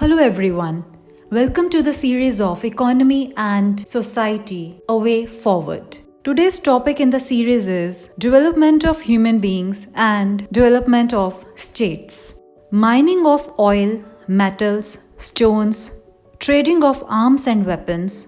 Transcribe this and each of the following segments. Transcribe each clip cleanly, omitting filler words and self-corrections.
Hello everyone. Welcome to the series of Economy and Society: A Way Forward. Today's topic in the series is development of human beings and development of states. Mining of oil, metals, stones, trading of arms and weapons,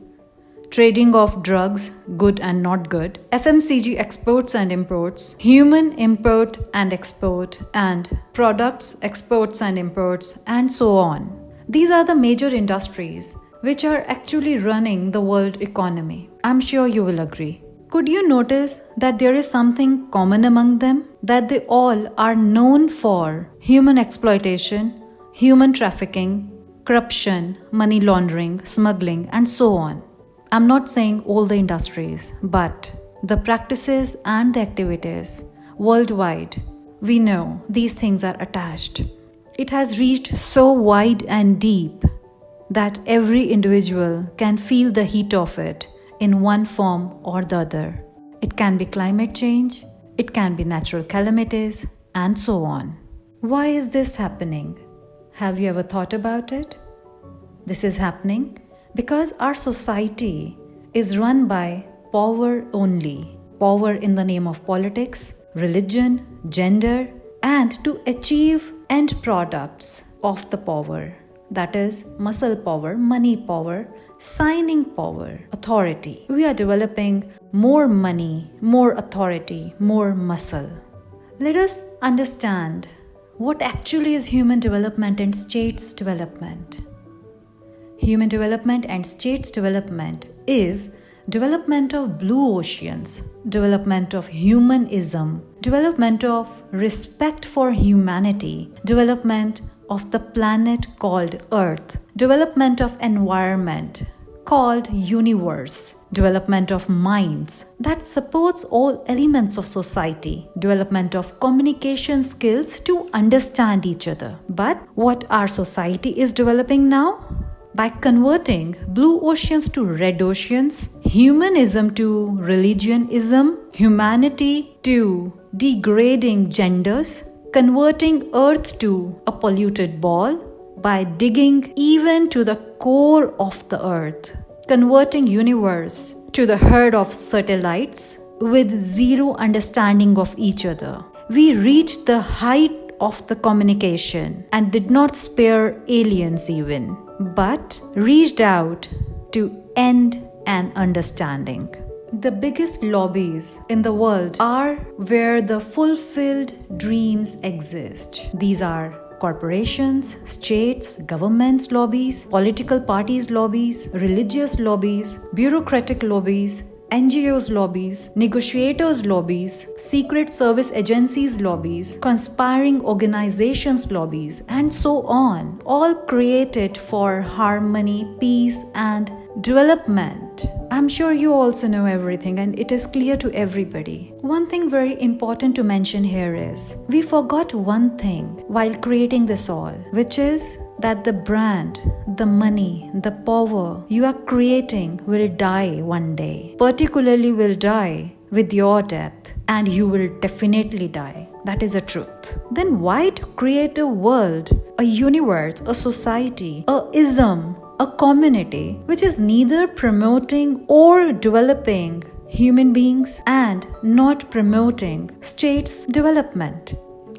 trading of drugs, good and not good, FMCG exports and imports, human import and export, and products exports and imports, and so on. These are the major industries which are actually running the world economy. I'm sure you will agree. Could you notice that there is something common among them? That they all are known for human exploitation, human trafficking, corruption, money laundering, smuggling, and so on. I'm not saying all the industries, but the practices and the activities worldwide, we know these things are attached. It has reached so wide and deep that every individual can feel the heat of it in one form or the other. It can be climate change, it can be natural calamities, and so on. Why is this happening? Have you ever thought about it? This is happening because our society is run by power only. Power in the name of politics, religion, gender, and to achieve end products of the power. That is muscle power, money power, signing power, authority. We are developing more money, more authority, more muscle. Let us understand what actually is human development and states development. Human development and states development is development of blue oceans, development of humanism, development of respect for humanity, development of the planet called Earth, development of environment called universe, development of minds that supports all elements of society, development of communication skills to understand each other. But what our society is developing now? By converting blue oceans to red oceans, humanism to religionism, humanity to degrading genders, converting earth to a polluted ball, by digging even to the core of the earth, converting universe to the herd of satellites with zero understanding of each other. We reached the height of the communication and did not spare aliens even, but reached out to end an understanding. The biggest lobbies in the world are where the fulfilled dreams exist. These are corporations, states, governments' lobbies, political parties' lobbies, religious lobbies, bureaucratic lobbies, NGOs lobbies, negotiators lobbies, secret service agencies lobbies, conspiring organizations lobbies, and so on, all created for harmony, peace, and development. I'm sure you also know everything and it is clear to everybody. One thing very important to mention here is, we forgot one thing while creating this all, which is that the brand, the money, the power you are creating will die one day. Particularly will die with your death, and you will definitely die. That is a truth. Then why to create a world, a universe, a society, a ism, a community which is neither promoting or developing human beings and not promoting states development?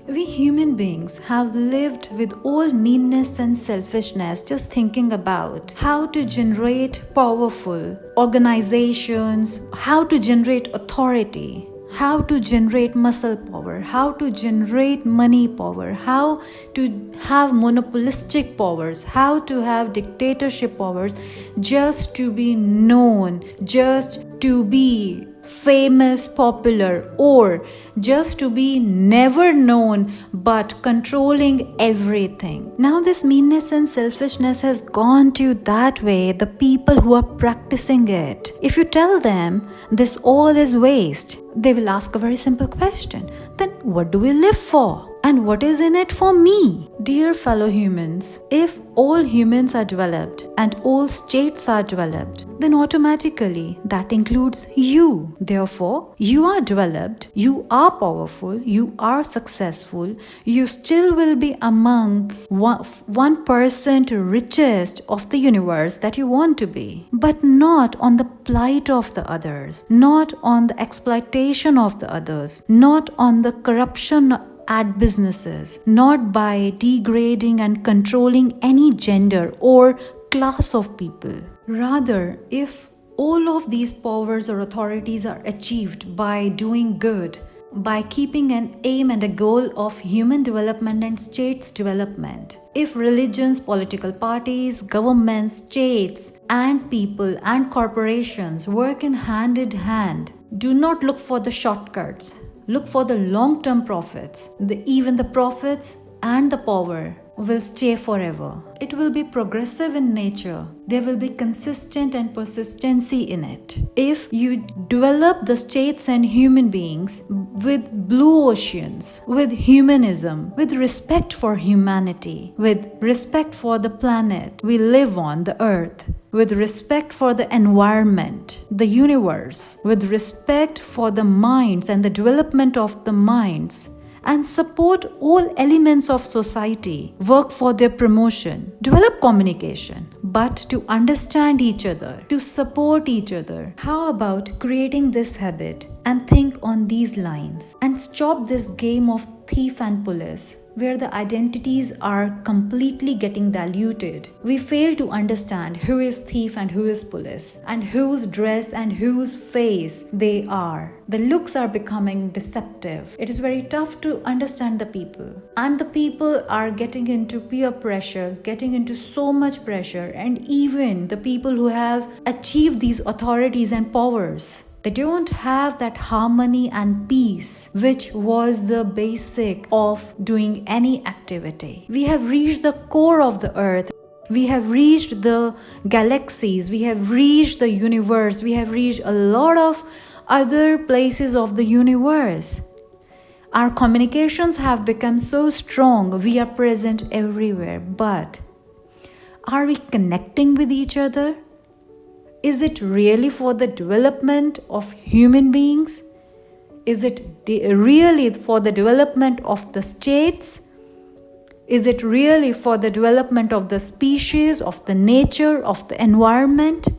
We human beings have lived with all meanness and selfishness, just thinking about how to generate powerful organizations, how to generate authority, how to generate muscle power, how to generate money power, how to have monopolistic powers, how to have dictatorship powers, just to be known, just to be famous, popular, or just to be never known but controlling everything. Now this meanness and selfishness has gone to that way, the people who are practicing it. If you tell them this all is waste, they will ask a very simple question. Then what do we live for? And what is in it for me? Dear fellow humans, if all humans are developed and all states are developed, then automatically that includes you. Therefore, you are developed, you are powerful, you are successful, you still will be among 1% richest of the universe that you want to be. But not on the plight of the others, not on the exploitation of the others, not on the corruption at businesses, not by degrading and controlling any gender or class of people. Rather, if all of these powers or authorities are achieved by doing good, by keeping an aim and a goal of human development and states development, if religions, political parties, governments, states, and people and corporations work in hand, do not look for the shortcuts. Look for the long-term profits. Even the profits and the power will stay forever. It will be progressive in nature. There will be consistent and persistency in it. If you develop the states and human beings with blue oceans, with humanism, with respect for humanity, with respect for the planet we live on, the earth, with respect for the environment, the universe, with respect for the minds and the development of the minds, and support all elements of society, work for their promotion, develop communication, but to understand each other, to support each other. How about creating this habit and think on these lines and stop this game of thief and police, where the identities are completely getting diluted. We fail to understand who is thief and who is police, and whose dress and whose face they are. The looks are becoming deceptive. It is very tough to understand the people. And the people are getting into peer pressure, getting into so much pressure, and even the people who have achieved these authorities and powers, they don't have that harmony and peace, which was the basic of doing any activity. We have reached the core of the earth. We have reached the galaxies. We have reached the universe. We have reached a lot of other places of the universe. Our communications have become so strong. We are present everywhere. But are we connecting with each other? Is it really for the development of human beings? Is it really for the development of the states? Is it really for the development of the species, of the nature, of the environment?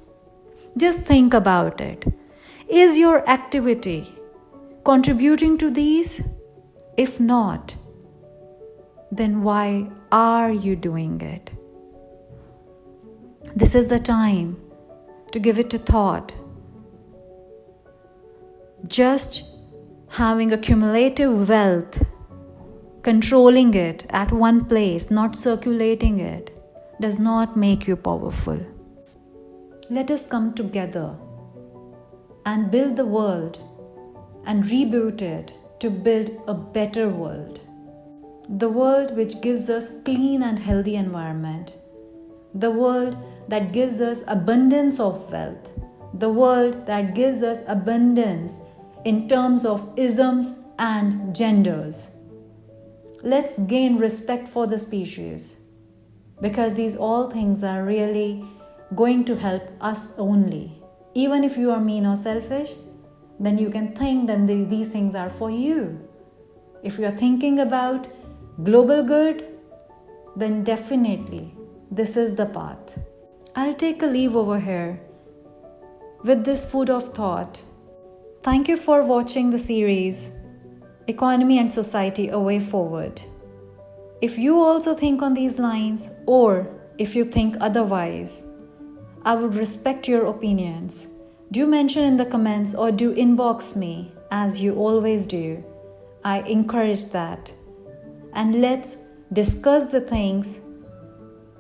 Just think about it. Is your activity contributing to these? If not, then why are you doing it? This is the time to give it a thought. Just having accumulative wealth, controlling it at one place, not circulating it, does not make you powerful. Let us come together and build the world and reboot it to build a better world. The world which gives us clean and healthy environment. The world that gives us abundance of wealth. The world that gives us abundance in terms of isms and genders. Let's gain respect for the species, because these all things are really going to help us only. Even if you are mean or selfish, then you can think that these things are for you. If you are thinking about global good, then definitely this is the path. I'll take a leave over here with this food of thought. Thank you for watching the series Economy and Society: A Way Forward. If you also think on these lines, or if you think otherwise, I would respect your opinions. Do mention in the comments or do inbox me as you always do. I encourage that. And let's discuss the things.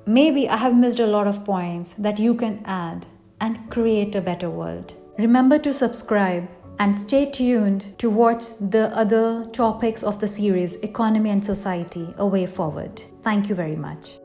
Maybe I have missed a lot of points that you can add and create a better world. Remember to subscribe and stay tuned to watch the other topics of the series Economy and Society: A Way Forward. Thank you very much.